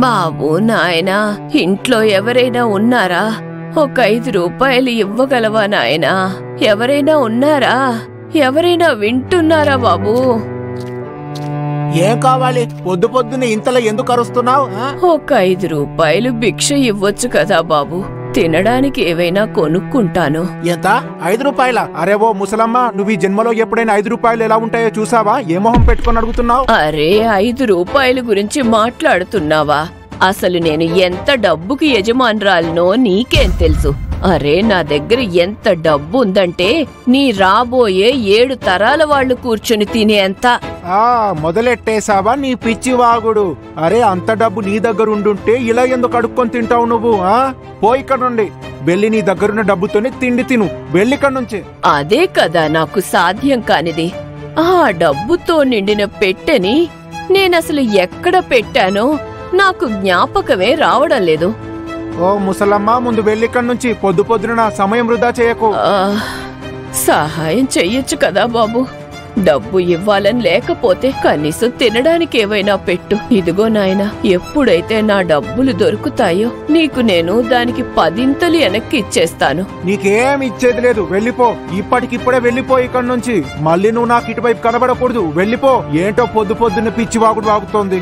బాబు నాయనా, ఇంట్లో ఎవరైనా ఉన్నారా? ఒక 5 రూపాయలు ఇవ్వగలవా నాయనా? ఎవరైనా ఉన్నారా? ఎవరైనా వింటున్నారా బాబు? ఏం కావాలి? పొద్దు పొద్దున్న ఇంతలో ఎందుకు అరుస్తున్నావు? ఒక 5 రూపాయలు భిక్ష ఇవ్వచ్చు కదా బాబు, తినడానికి ఏవైనా కొనుక్కుంటాను. ఎంత? 5 రూపాయల? అరే ఓ ముసలమ్మ, నువ్వు ఈ జన్మలో ఎప్పుడైనా 5 రూపాయలు ఎలా ఉంటాయో చూసావా? ఏ మొహం పెట్టుకొని అడుగుతున్నావు? అరే 5 రూపాయల గురించి మాట్లాడుతున్నావా? అసలు నేను ఎంత డబ్బుకి యజమానురాలనో నీకేం తెలుసు? అరే నా దగ్గర ఎంత డబ్బు ఉందంటే నీ రాబోయే 7 తరాల వాళ్ళు కూర్చొని తినేంత. మొదలెట్టేశావా నీ పిచ్చి వాగుడు? అరే అంత డబ్బు నీ దగ్గర ఉండుంటే ఇలా ఎందుకు అడుక్కొని తింటావు నువ్వు? పోయి ఇక్కడ నుండి వెళ్ళి నీ దగ్గరున్న డబ్బుతోనే తిండి తిను. వెళ్ళిక్కడ నుంచి. అదే కదా నాకు సాధ్యం కానిది. ఆ డబ్బుతో నిండిన పెట్టెని నేనసలు ఎక్కడ పెట్టానో నాకు జ్ఞాపకమే రావడం లేదు. ఓ ముసలమ్మ, ముందు వెళ్ళిక్కడ నుంచి. పొద్దు పొద్దున సమయం వృధా చేయకు. సహాయం చెయ్యొచ్చు కదా బాబు. డబ్బు ఇవ్వాలని లేకపోతే కనీసం తినడానికి ఏవైనా పెట్టు. ఇదిగో నాయనా, ఎప్పుడైతే నా డబ్బులు దొరుకుతాయో నీకు నేను దానికి 10 వెనక్కి ఇచ్చేస్తాను. నీకేం ఇచ్చేది లేదు, వెళ్ళిపో. ఇప్పటికిప్పుడే వెళ్ళిపో ఇక్కడ నుంచి. మళ్ళీ నువ్వు నాకు ఇటువైపు కనబడకూడదు. వెళ్ళిపో. ఏంటో పొద్దు పొద్దున్న పిచ్చి వాగుడు వాగుతోంది.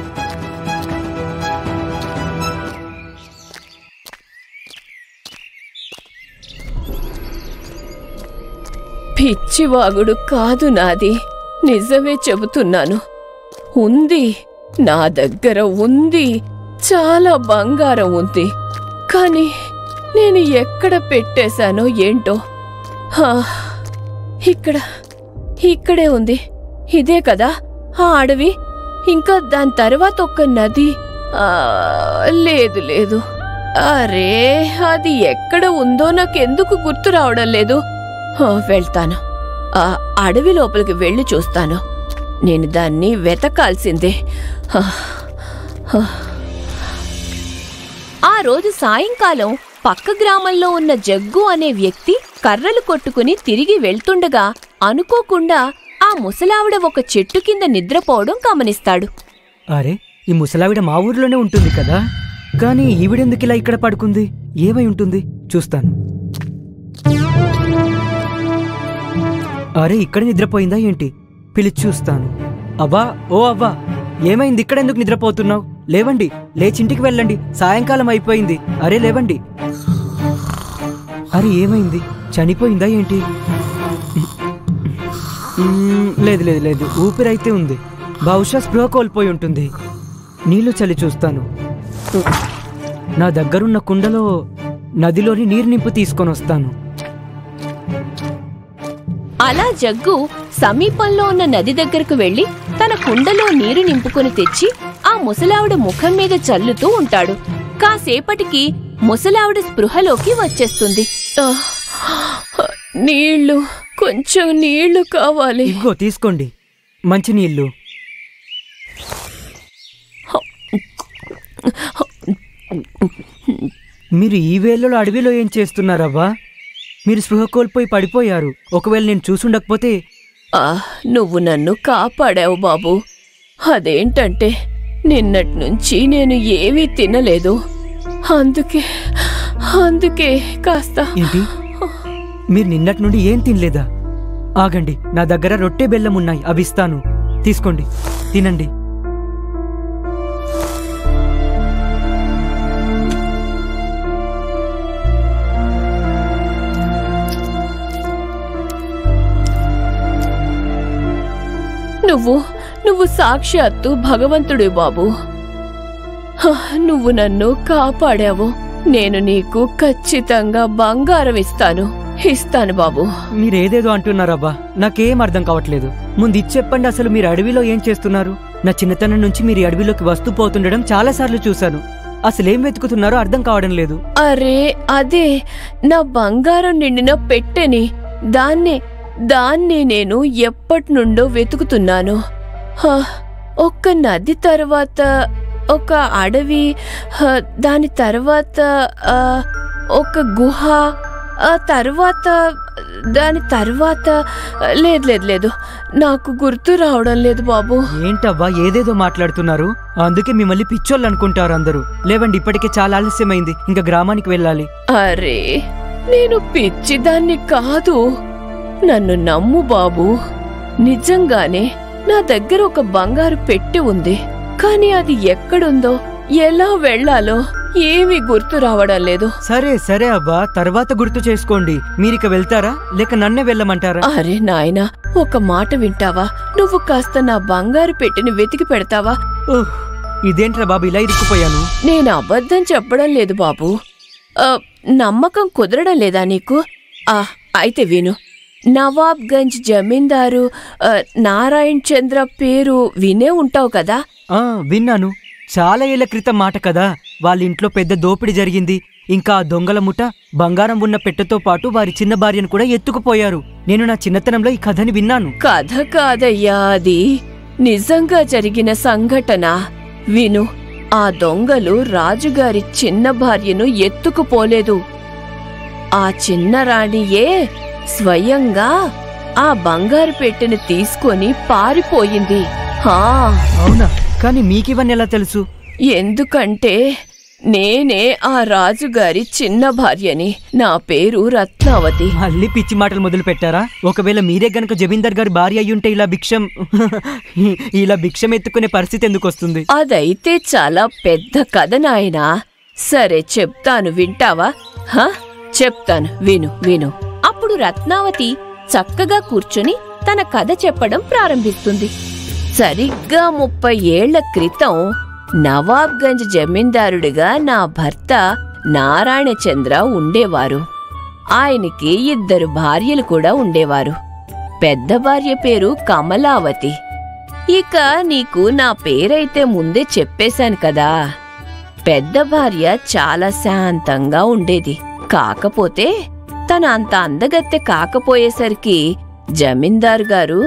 పిచ్చివాగుడు కాదు నాది, నిజమే చెబుతున్నాను. ఉంది, నా దగ్గర ఉంది, చాలా బంగారం ఉంది. కాని నేను ఎక్కడ పెట్టేశానో ఏంటో. ఇక్కడే ఉంది. ఇదే కదా ఆ అడవి? ఇంకా దాని తర్వాత ఒక నది. లేదు లేదు, అరే అది ఎక్కడ ఉందో నాకెందుకు గుర్తు రావడం లేదు. వెళ్తాను, ఆ అడవి లోపలికి వెళ్ళి చూస్తాను. నేను దాన్ని వెతకాల్సిందే. ఆ రోజు సాయంకాలం పక్క గ్రామంలో ఉన్న జగ్గు అనే వ్యక్తి కర్రలు కొట్టుకుని తిరిగి వెళ్తుండగా అనుకోకుండా ఆ ముసలావిడ ఒక చెట్టు కింద నిద్రపోవడం గమనిస్తాడు. అరే, ఈ ముసలావిడ మా ఊర్లోనే ఉంటుంది కదా, కానీ ఈవిడెందుకిలా ఇక్కడ పడుకుంది? ఏమై ఉంటుంది? చూస్తాను. అరే, ఇక్కడ నిద్రపోయిందా ఏంటి? పిలిచి చూస్తాను. అవ్వా, ఓ అవ్వా, ఏమైంది? ఇక్కడెందుకు నిద్రపోతున్నావు? లేవండి, లేచింటికి వెళ్ళండి, సాయంకాలం అయిపోయింది. అరే లేవండి. అరే ఏమైంది? చనిపోయిందా ఏంటి? లేదు లేదు లేదు, ఊపిరైతే ఉంది. బహుశా స్పృహ కోల్పోయి ఉంటుంది. నీళ్లు చల్లి చూస్తాను. నా దగ్గరున్న కుండలో నదిలోని నీరు నింపు తీసుకొని వస్తాను. అలా జగ్గు సమీపంలో ఉన్న నది దగ్గరకు వెళ్లి తన కుండలో నీరు నింపుకొని తెచ్చి ఆ ముసలావిడ ముఖం మీద చల్లుతూ ఉంటాడు. కాసేపటికి ముసలావిడ స్పృహలోకి వచ్చేస్తుంది. నీళ్లు, కొంచెం నీళ్లు కావాలి. ఇదిగో తీసుకోండి, మంచి నీళ్లు. మీరు ఈ వేళలో అడవిలో ఏం చేస్తున్నారవ్వా? మీరు స్పృహ కోల్పోయి పడిపోయారు. ఒకవేళ నేను చూసుండకపోతే. నువ్వు నన్ను కాపాడావు బాబు. అదేంటంటే నిన్నటి నుంచి నేను ఏమీ తినలేదు. అందుకే కాస్త. ఏంటి, మీరు నిన్నటి నుండి ఏం తినలేదా? ఆగండి, నా దగ్గర రొట్టె బెల్లం ఉన్నాయి, అవి ఇస్తాను. తీసుకోండి, తినండి. నువ్వు సాక్షాత్తు భగవంతుడి బాబు. నువ్వు నన్ను కాపాడావు. నేను నీకు ఖచ్చితంగా బంగారం ఇస్తాను బాబు. మీరేదేదో అంటున్నారబ్బా, నాకేం అర్థం కావట్లేదు. ముందు ఇది చెప్పండి, అసలు మీరు అడవిలో ఏం చేస్తున్నారు? నా చిన్నతనం నుంచి మీరు అడవిలోకి వస్తూ పోతుండడం చాలాసార్లు చూశాను. అసలేం వెతుకుతున్నారో అర్థం కావడం లేదు. అరే అదే నా బంగారం నిండిన పెట్టెని. దాన్ని నేను ఎప్పటినుండో వెతుకుతున్నాను. ఒక్క నది తర్వాత ఒక అడవి, దాని తర్వాత ఒక గుహ, ఆ తర్వాత దాని తర్వాత లేదు లేదు లేదు, నాకు గుర్తు రావడం లేదు బాబు. ఏంటవ్వా ఏదేదో మాట్లాడుతున్నారు? అందుకే మిమ్మల్ని పిచ్చోళ్ళు అనుకుంటారు అందరూ. లేవండి, ఇప్పటికే చాలా ఆలస్యమైంది, ఇంకా గ్రామానికి వెళ్ళాలి. అరే, నేను పిచ్చిదాన్ని కాదు, నన్ను నమ్ము బాబు. నిజంగానే నా దగ్గర ఒక బంగారు పెట్టె ఉంది, కానీ అది ఎక్కడుందో ఎలా వెళ్లాలో ఏమీ గుర్తు రావడం లేదు. సరే సరే అవ్వా, తర్వాత గుర్తు చేసుకోండి. మీరిక వెళ్తారా లేక నన్నే వెళ్ళమంటారా? అరే నాయనా, ఒక మాట వింటావా? నువ్వు కాస్త నా బంగారు పెట్టెని వెతికి పెడతావా? ఇదేంట్రా బాబు ఇలా ఇరుక్కుపోయాను? నేను అబద్ధం చెప్పడం లేదు బాబు. నమ్మకం కుదరడం లేదా నీకు? అయితే విను. నవాబ్గంజ్ జమీందారు నారాయణ్ చంద్ర పేరు వినే ఉంటావు కదా? విన్నాను. చాలా ఏళ్ల క్రితం మాట కదా. వాళ్ళ ఇంట్లో పెద్ద దోపిడీ జరిగింది. ఇంకా ఆ దొంగల ముఠ బంగారం ఉన్న పెట్టెతో పాటు వారి చిన్న భార్యను కూడా ఎత్తుకుపోయారు. నేను నా చిన్నతనంలో ఈ కథని విన్నాను. కథ కాదయ్యా, అది నిజంగా జరిగిన సంఘటన. విను. ఆ దొంగలు రాజుగారి చిన్న భార్యను ఎత్తుకుపోలేదు. ఆ చిన్న రాణియే స్వయంగా ఆ బంగారు పెట్టెను తీసుకొని పారిపోయింది. అవునా? కానీ మీకివన్నీ ఎలా తెలుసు? ఎందుకంటే నేనే ఆ రాజుగారి చిన్న భార్యని. నా పేరు రత్నావతి. మళ్ళీ పిచ్చి మాటలు మొదలు పెట్టారా? ఒకవేళ మీరే గనక జమీందార్ గారి భార్య అయ్యుంటే ఇలా భిక్షం ఎత్తుకునే పరిస్థితి ఎందుకు వస్తుంది? అదైతే చాలా పెద్ద కథ నాయనా. సరే చెప్తాను, వింటావా? చెప్తాను, విను విను. అప్పుడు రత్నావతి చక్కగా కూర్చొని తన కథ చెప్పడం ప్రారంభిస్తుంది. సరిగ్గా 30 ఏళ్ల క్రితం నవాబ్గంజ్ జమీందారుడిగా నా భర్త నారాయణచంద్ర ఉండేవారు. ఆయనకి 2 భార్యలు కూడా ఉండేవారు. పెద్ద భార్య పేరు కమలావతి. ఇక నీకు నా పేరైతే ముందే చెప్పేశాను కదా. పెద్ద భార్య చాలా శాంతంగా ఉండేది. కాకపోతే తన అంత అందగత్తె కాకపోయేసరికి జమీందార్ గారు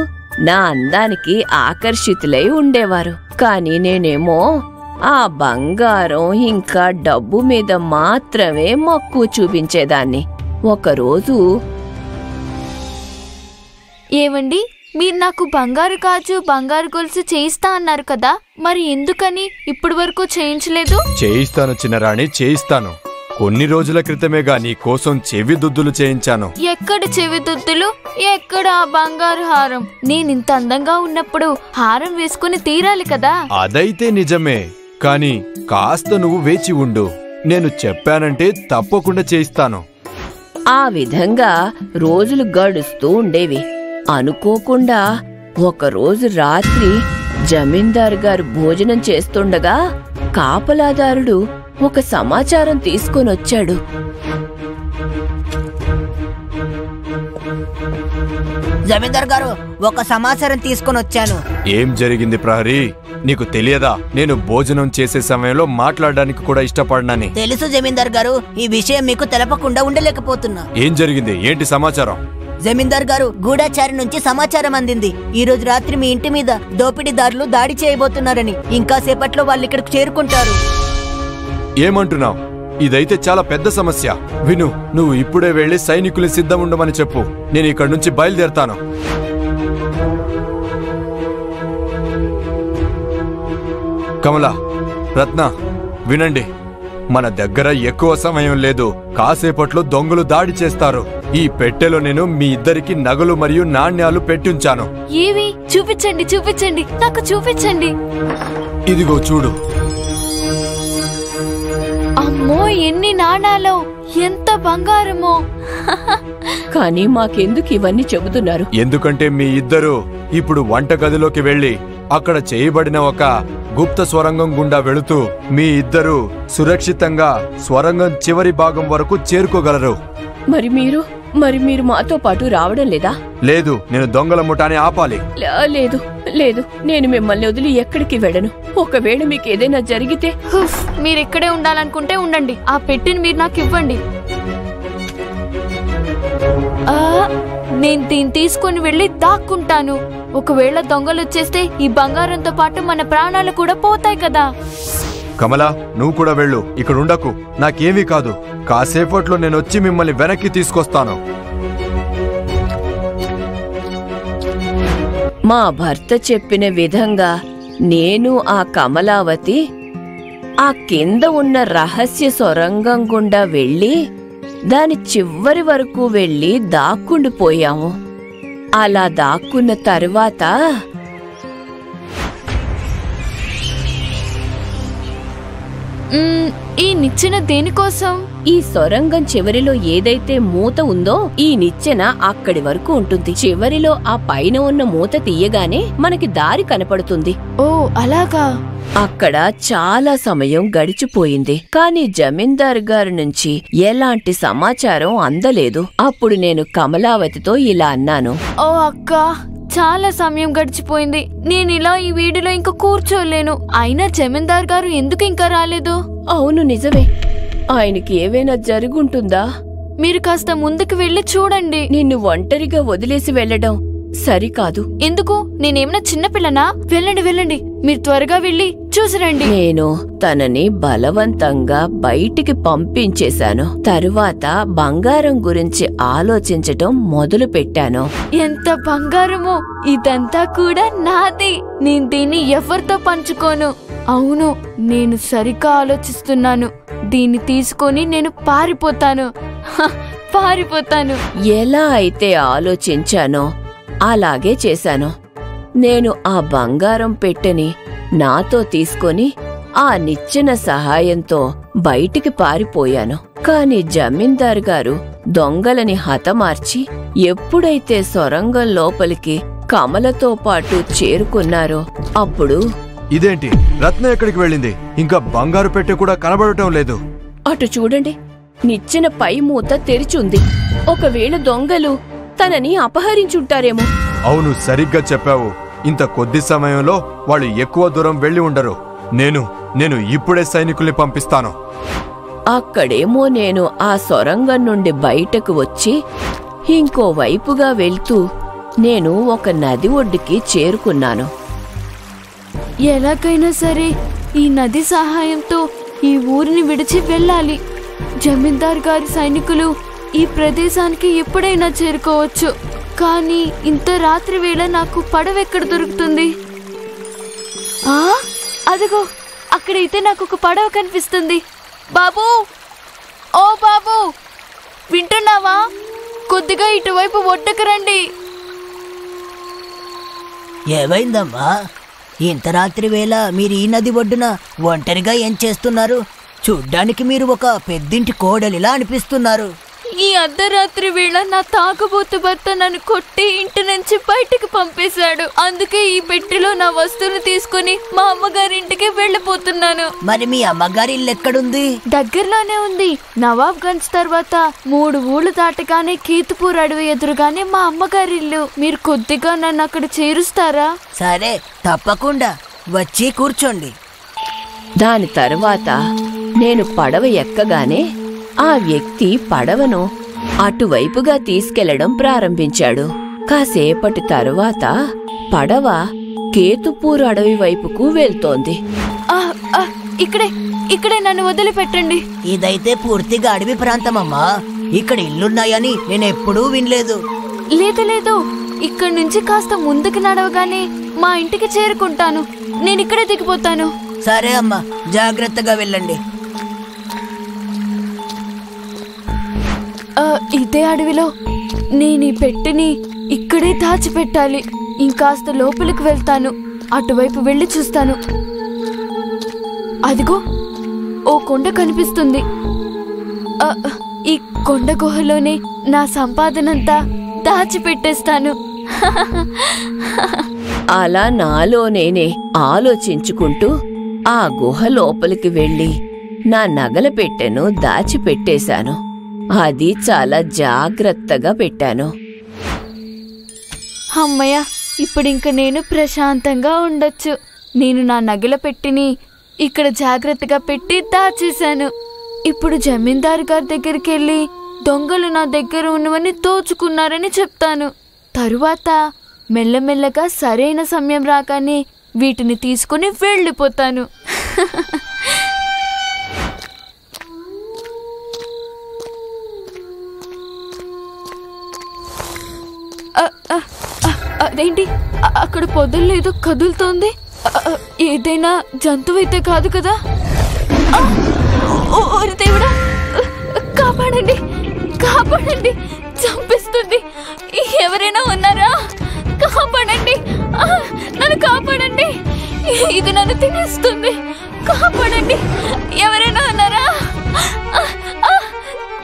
నా అందానికి ఆకర్షితులై ఉండేవారు. కాని నేనేమో ఆ బంగారం ఇంకా డబ్బు మీద మాత్రమే మక్కువ చూపించేదాన్ని. ఒకరోజు, ఏవండి, మీరు నాకు బంగారు గాజు బంగారు గొలుసు చేయిస్తా అన్నారు కదా, మరి ఎందుకని ఇప్పటి వరకు చేయించలేదు? చేయిస్తాను చిన్నరాణి, చేయిస్తాను. కొన్ని రోజుల క్రితమేగా నీ కోసం చెవి దుద్దులు చేయించాను. ఎక్కడ చెవి దుద్దులు? ఎక్కడ ఆ బంగారు హారం? నేనింత అందంగా ఉన్నప్పుడు హారం వేసుకుని తీరాలి కదా. అదైతే నిజమే, కాని కాస్త నువ్వు వేచి ఉండు. నేను చెప్పానంటే తప్పకుండా చేయిస్తాను. ఆ విధంగా రోజులు గడుస్తూ ఉండేవి. అనుకోకుండా ఒకరోజు రాత్రి జమీందార్ గారు భోజనం చేస్తుండగా కాపలాదారుడు ఒక సమాచారం తీసుకొనొచ్చాడు. జమీందార్ గారు, ఒక సమాచారం తీసుకొనొచ్చాను. ఏం జరిగింది ప్రహరీ? నీకు తెలియదా నేను భోజనం చేసే సమయంలో మాట్లాడడానికి కూడా ఇష్టపడనని? తెలుసు జమీందార్ గారు, ఈ విషయం మీకు తెలపకుండా ఉండలేకపోతున్నా. ఏం జరిగింది? ఏంటి సమాచారం? జమీందార్ గారు, గూఢచారి నుంచి సమాచారం అందింది. ఈ రోజు రాత్రి మీ ఇంటి మీద దోపిడీదారులు దాడి చేయబోతున్నారని. ఇంకా సేపట్లో వాళ్ళు ఇక్కడికి చేరుకుంటారు. ఏమంటున్నావు? ఇదైతే చాలా పెద్ద సమస్య. విను, నువ్వు ఇప్పుడే వెళ్లి సైనికులు సిద్ధం ఉండమని చెప్పు. నేను ఇక్కడి నుంచి బయలుదేరతాను. కమలా, రత్న, వినండి. మన దగ్గర ఎక్కువ సమయం లేదు. కాసేపట్లో దొంగలు దాడి చేస్తారు. ఈ పెట్టెలో నేను మీ ఇద్దరికి నగలు మరియు నాణ్యాలు పెట్టించాను. ఏవి? చూపించండి, చూపించండి, నాకు చూపించండి. ఇదిగో చూడు. అమ్మో, ఎన్ని నాణాలు, ఎంత బంగారమో. కానీ మాకెందుకు ఇవన్నీ చెబుతున్నారు? ఎందుకంటే మీ ఇద్దరు ఇప్పుడు వంటగదిలోకి వెళ్లి అక్కడ చేయబడిన ఒక గుప్త స్వరంగం గుండా వెళుతూ మీ ఇద్దరు సురక్షితంగా స్వరంగం చివరి భాగం వరకు చేరుకోగలరు. మరి మీరు మాతో పాటు రావడం లేదా? లేదు, నేను దొంగల ముఠాని ఆపాలి. లేదు లేదు, నేను మిమ్మల్ని వదిలి ఎక్కడికి వెళ్ళను. ఒకవేళ మీకు ఏదైనా జరిగితే? మీరిక్కడే ఉండాలనుకుంటే ఉండండి. ఆ పెట్టిని మీరు నాకు ఇవ్వండి. నేను దీన్ని తీసుకుని వెళ్ళి దాక్కుంటాను. ఒకవేళ దొంగలు వచ్చేస్తే ఈ బంగారంతో పాటు మన ప్రాణాలు కూడా పోతాయి కదా. కమలా, నువ్వు కూడా వెళ్ళు. ఇక్కడ ఉండకు. నాకేమీ కాదు. కాసేపట్లో నేను వచ్చి మిమ్మల్ని వెనక్కి తీసుకొస్తాను. మా భర్త చెప్పిన విధంగా నేను ఆ కమలావతి ఆ కింద ఉన్న రహస్య సొరంగం గుండా వెళ్ళి దాని చివరి వరకు వెళ్ళి దాక్కుండిపోయాము. అలా దాక్కున్న తరువాత ఈ నిచ్చెన దేనికోసం? ఈ సొరంగం చివరిలో ఏదైతే మూత ఉందో ఈ నిచ్చెన అక్కడి వరకు ఉంటుంది. చివరిలో ఆ పైన ఉన్న మూత తీయగానే మనకి దారి కనపడుతుంది. ఓ అలాగా. అక్కడ చాలా సమయం గడిచిపోయింది, కానీ జమీందారు గారి నుంచి ఎలాంటి సమాచారం అందలేదు. అప్పుడు నేను కమలావతితో ఇలా అన్నాను. ఓ అక్క, చాలా సమయం గడిచిపోయింది. నేనిలా ఈ వీడిలో ఇంకా కూర్చోలేను. అయినా జమీందార్ గారు ఎందుకు ఇంకా రాలేదు? అవును నిజమే, ఆయనకి ఏవైనా జరుగుంటుందా? మీరు కాస్త ముందుకు వెళ్ళి చూడండి. నిన్ను ఒంటరిగా వదిలేసి వెళ్ళడం సరికాదు. ఎందుకు? నేనేమన్నా చిన్నపిల్లనా? వెళ్ళండి వెళ్ళండి, మీరు త్వరగా వెళ్ళి చూసిరండి. నేను తనని బలవంతంగా బయటికి పంపించేశాను. తరువాత బంగారం గురించి ఆలోచించటం మొదలు పెట్టాను. ఎంత బంగారమో! ఇదంతా కూడా నాది. నేను దీన్ని ఎవరితో పంచుకోను. అవును, నేను సరిగ్గా ఆలోచిస్తున్నాను. దీన్ని తీసుకొని నేను పారిపోతాను. పారిపోతాను. ఎలా అయితే ఆలోచించానో అలాగే చేశాను. నేను ఆ బంగారం పెట్టెని నాతో తీసుకొని ఆ నిచ్చెన సహాయంతో బయటికి పారిపోయాను. కాని జమీందారు గారు దొంగలని హతమార్చి ఎప్పుడైతే సొరంగం లోపలికి కమలతో పాటు చేరుకున్నారో అప్పుడు ఇదేంటి, రత్న ఎక్కడికి వెళ్ళింది? ఇంకా బంగారు పెట్టె కూడా కనబడటం లేదు. అటు చూడండి, నిచ్చెన పై మూత తెరిచుంది. ఒకవేళ దొంగలు తనని అపహరించుంటారేమో. అవును, సరిగ్గా చెప్పావు. ఇంత కొద్ది సమయంలో వాళ్ళు ఎక్కువ దూరం వెళ్లి ఉండరు. నేను ఇప్పుడే సైనికుల్ని పంపిస్తాను. అక్కడేమో నేను ఆ సొరంగం నుండి బయటకు వచ్చి ఇంకో వైపుగా వెళ్తూ నేను ఒక నది ఒడ్డుకి చేరుకున్నాను. ఎలాగైనా సరే ఈ నది సహాయంతో ఈ ఊరిని విడిచి వెళ్ళాలి. జమీందార్ గారి సైనికులు ఈ ప్రదేశానికి ఎప్పుడైనా చేరుకోవచ్చు. కానీ ఇంత రాత్రి వేళ నాకు పడవెక్కడ దొరుకుతుంది? అదిగో, అక్కడైతే నాకు ఒక పడవ కనిపిస్తుంది. బాబూ, ఓ బాబూ, వింటున్నావా? కొద్దిగా ఇటువైపు ఒడ్డుకు రండి. ఏమైందమ్మా? ఇంత రాత్రి వేళ మీరు ఈ నది ఒడ్డున ఒంటరిగా ఏం చేస్తున్నారు? చూడ్డానికి మీరు ఒక పెద్దింటి కోడలిలా అనిపిస్తున్నారు. ఈ అర్ధరాత్రి వేళ నా తాగుబోతు భర్త నన్ను కొట్టి ఇంటి నుంచి బయటకు పంపేశాడు. అందుకే ఈ పెట్టెలో నా వస్తువులు తీసుకుని మా అమ్మగారింటికి వెళ్ళిపోతున్నాను. మరి మీ అమ్మగారి ఇల్లు ఎక్కడుంది? దగ్గరలోనే ఉంది. నవాబ్ గంజ్ తర్వాత 3 ఊళ్ళు దాటగానే కీతుపూర్ అడవి ఎదురుగానే మా అమ్మగారి ఇల్లు. మీరు కొద్దిగా నన్ను అక్కడ చేరుస్తారా? సరే, తప్పకుండా. వచ్చి కూర్చోండి. దాని తరువాత నేను పడవ ఎక్కగానే ఆ వ్యక్తి పడవను అటువైపుగా తీసుకెళ్లడం ప్రారంభించాడు. కాసేపటి తరువాత పడవ కేతుపూర్ అడవి వైపుకు వెళ్తోంది. ఇక్కడే నన్ను వదిలిపెట్టండి. ఇదైతే పూర్తిగా అడవి ప్రాంతమమ్మా. ఇక్కడ ఇల్లున్నాయని నేనెప్పుడూ వినలేదు. లేదు, ఇక్కడి నుంచి కాస్త ముందుకు నడవగానే మా ఇంటికి చేరుకుంటాను. నేనిక్కడే దిగిపోతాను. సరే అమ్మా, జాగ్రత్తగా వెళ్ళండి. ఇదే అడవిలో నేను ఈ పెట్టెని ఇక్కడే దాచిపెట్టాలి. ఇంకాస్త లోపలికి వెళ్తాను. అటువైపు వెళ్ళి చూస్తాను. అదిగో, ఓ కొండ కనిపిస్తుంది. ఈ కొండ గుహలోనే నా సంపాదనంతా దాచిపెట్టేస్తాను. అలా నాలో నేనే ఆలోచించుకుంటూ ఆ గుహ లోపలికి వెళ్ళి నా నగల పెట్టెను దాచిపెట్టేశాను. అది చాలా జాగ్రత్తగా పెట్టాను. అమ్మయ్య, ఇప్పుడింక నేను ప్రశాంతంగా ఉండొచ్చు. నేను నా నగల పెట్టిని ఇక్కడ జాగ్రత్తగా పెట్టి దాచేశాను. ఇప్పుడు జమీందారు గారి దగ్గరికి వెళ్ళి దొంగలు నా దగ్గర ఉన్నవని దోచుకున్నారని చెప్తాను. తరువాత మెల్లమెల్లగా సరైన సమయం రాగానే వీటిని తీసుకుని వెళ్ళిపోతాను. అదేంటి అక్కడ పొదల్లో ఏదో కదులుతోంది? ఏదైనా జంతువు అయితే కాదు కదా? ఓరి దేవుడా, కాపాడండి కాపాడండి, చంపిస్తుంది. ఎవరైనా ఉన్నారా? కాపాడండి, నన్ను కాపాడండి, ఇది నన్ను తినేస్తుంది. కాపాడండి, ఎవరైనా ఉన్నారా?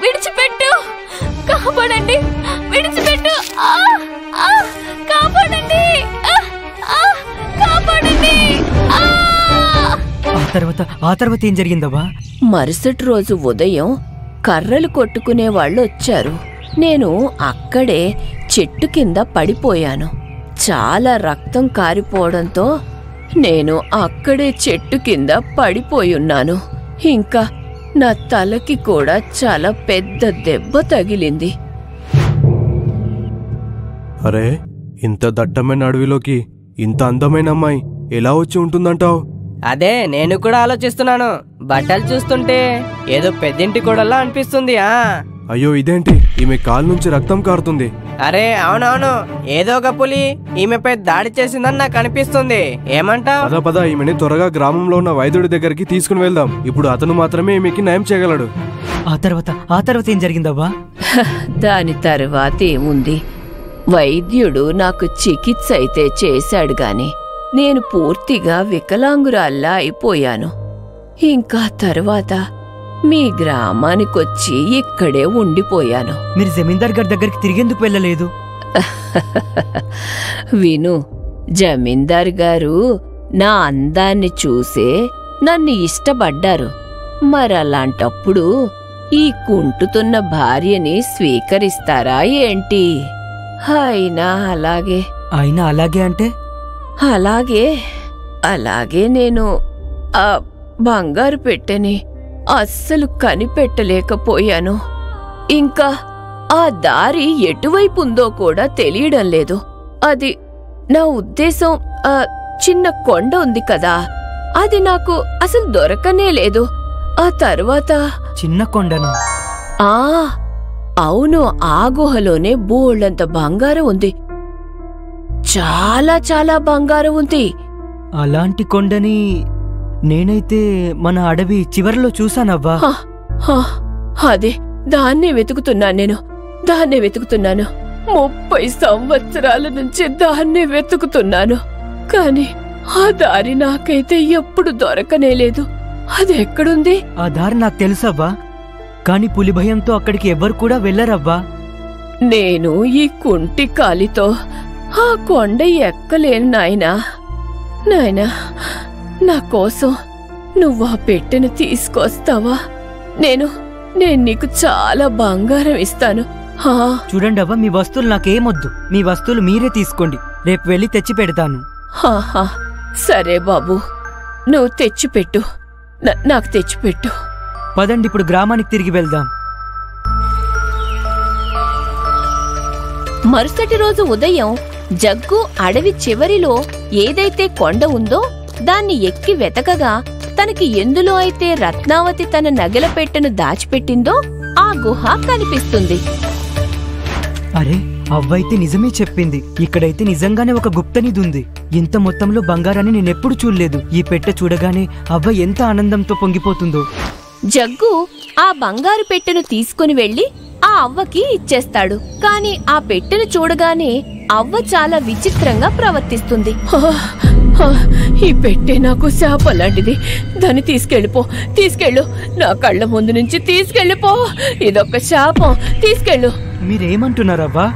విడిచిపెట్టు, కాపాడండి, విడిచిపెట్టు, కాపాడండి, కాపాడండి. ఆ తర్వాత ఏం జరిగిందవ్వా? మరుసటి రోజు ఉదయం కర్రలు కొట్టుకునే వాళ్ళు వచ్చారు. నేను అక్కడే చెట్టు కింద పడిపోయాను. చాలా రక్తం కారిపోవడంతో నేను అక్కడే చెట్టు కింద పడిపోయున్నాను. ఇంకా నా తలకి కూడా చాలా పెద్ద దెబ్బ తగిలింది. అరే, ఇంత దట్టమైన అడవిలోకి ఇంత అందమైన అమ్మాయి ఎలా వచ్చి ఉంటుందంటావు? అదే నేను కూడా ఆలోచిస్తున్నాను. బట్టలు చూస్తుంటే ఏదో పెద్దింటి కోడల్లా అనిపిస్తుంది. అయ్యో, ఇదేంటి? ఈమె కాలు నుంచి రక్తం కారుతుంది. అరే అవునవును, ఏదో ఒక పులి ఈమెపై దాడి చేసిందని నాకు అనిపిస్తుంది. ఏమంటావ్? పద ఈమెని త్వరగా గ్రామంలో ఉన్న వైద్యుడి దగ్గరికి తీసుకుని వెళ్దాం. ఇప్పుడు అతను మాత్రమే ఈమెకి నయం చేయగలడు. ఆ తర్వాత ఏం జరిగిందవ్వా? దాని తర్వాత ఏముంది, వైద్యుడు నాకు చికిత్స అయితే చేశాడు గాని నేను పూర్తిగా వికలాంగురాల్లా అయిపోయాను. ఇంకా తర్వాత మీ గ్రామానికొచ్చి ఇక్కడే ఉండిపోయాను. మీరు జమీందార్ గారి దగ్గరికి తిరిగేందుకు వెళ్ళలేదు? విను, జమీందార్ గారు నా అందాన్ని చూసే నన్ను ఇష్టపడ్డారు. మరలాంటప్పుడు ఈ కుంటుతున్న భార్యని స్వీకరిస్తారా ఏంటి? అయినా అలాగే అంటే అలాగే నేను ఆ బంగారు పెట్టెని అస్సలు కనిపెట్టలేకపోయాను. ఇంకా ఆ దారి ఎటువైపు ఉందో కూడా తెలియడం లేదు. అది నా ఉద్దేశం, చిన్న కొండ ఉంది కదా, అది నాకు అసలు దొరకనే లేదు. ఆ తర్వాత చిన్న కొండను? అవును, ఆ గుహలోనే బోళ్ళంత బంగారం ఉంది. చాలా బంగారం ఉంది. అలాంటి కొండని నేనైతే మన అడవి చివరిలో చూశానవ్వా. అదే దాన్నే వెతుకుతున్నాను. 30 సంవత్సరాల నుంచి దాన్నే వెతుకుతున్నాను. కాని ఆ దారి నాకైతే ఎప్పుడు దొరకనే లేదు. అది ఎక్కడుంది? ఆ దారి నాకు తెలుసవ్వా, కాని పులి భయంతో అక్కడికి ఎవ్వరు కూడా వెళ్ళరవ్వా. నేను ఈ కుంటి కాలితో ఆ కొండ ఎక్కలేను నాయనా. నా కోసం నువ్వు ఆ పెట్టెను తీసుకొస్తావా? నేను నీకు చాలా బంగారం ఇస్తాను. చూడండి అవ్వ, మీ వస్తువులు నాకేమొద్దు. మీ వస్తువులు మీరే తీసుకోండి. రేపు వెళ్ళి తెచ్చి పెడతాను. సరే బాబు, నువ్వు తెచ్చిపెట్టు, నాకు తెచ్చిపెట్టు. పదండి, ఇప్పుడు గ్రామానికి తిరిగి వెళ్దాం. మరుసటి రోజు ఉదయం జగ్గు అడవి చివరిలో ఏదైతే కొండ ఉందో దాన్ని ఎక్కి వెతకగా తనకి ఎందులో అయితే రత్నావతి తన నగల పెట్టెను దాచిపెట్టిందో ఆ గుహ కనిపిస్తుంది. అరే, అవ్వైతే నిజమే చెప్పింది. ఇక్కడైతే నిజంగానే ఒక గుప్తనిధి ఉంది. ఇంత మొత్తంలో బంగారాన్ని నేనెప్పుడు చూడలేదు. ఈ పెట్టె చూడగానే అవ్వ ఎంత ఆనందంతో పొంగిపోతుందో. జగ్గు ఆ బంగారు పెట్టెను తీసుకుని వెళ్లి ఆ అవ్వకి ఇచ్చేస్తాడు. కాని ఆ పెట్టెను చూడగానే అవ్వ చాలా విచిత్రంగా ప్రవర్తిస్తుంది. ఈ పెట్టె నాకు శాపలాంటిది. దాన్ని తీసుకెళ్ళు. నా కళ్ళ ముందు నుంచి తీసుకెళ్ళిపో. ఇదొక శాపం, తీసుకెళ్ళు. మీరేమంటున్నారవ్వా?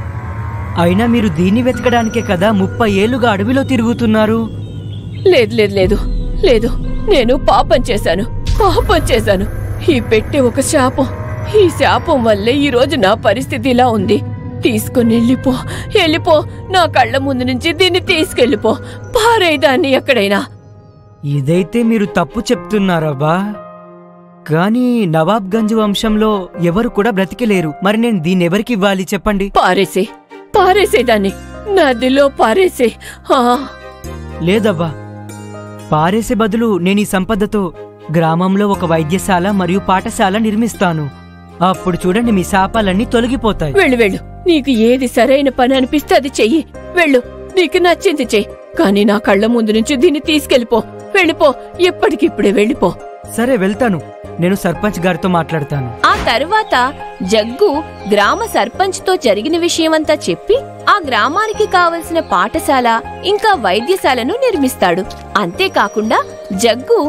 అయినా మీరు దీన్ని వెతకడానికే కదా 30 ఏళ్లుగా అడవిలో తిరుగుతున్నారు. లేదు, నేను పాపం చేశాను. ఈ పెట్టె ఒక శాపం. ఈ శాపం వల్లే ఈ రోజు నా పరిస్థితి ఇలా ఉంది. తీసుకుని వెళ్ళిపో. నా కళ్ళ ముందు నుంచి దీన్ని తీసుకెళ్ళిపో. పారేదాన్ని ఎక్కడైనా. ఇదైతే మీరు తప్పు చెప్తున్నారవ్వా. కానీ నవాబ్గంజ్ వంశంలో ఎవరు కూడా బ్రతికలేరు. మరి నేను దీన్ని ఎవరికి ఇవ్వాలి చెప్పండి? పారేసేదాన్ని నదిలో పారేసే. లేదవ్వా, పారేసే బదులు నేను ఈ సంపదతో గ్రామంలో ఒక వైద్యశాల మరియు పాఠశాల నిర్మిస్తాను. అప్పుడు చూడండి, మీ శాపాలన్నీ తొలగిపోతాయి. వెళ్ళు. నీకు ఏది సరైన పని అనిపిస్తే అది చెయ్యి. వెళ్ళు. నీకు నచ్చింది చెయ్యి, కానీ నా కళ్ళ ముందు నుంచి దీన్ని తీసుకెళ్ళిపో. వెళ్ళిపో, ఎప్పటికిప్పుడే వెళ్ళిపో. సరే వెళ్తాను. నేను సర్పంచ్ గారితో మాట్లాడతాను. ఆ తరువాత జగ్గు గ్రామ సర్పంచ్తో జరిగిన విషయమంతా చెప్పి ఆ గ్రామానికి కావలసిన పాఠశాల ఇంకా వైద్యశాలను నిర్మిస్తాడు. అంతేకాకుండా జగ్గు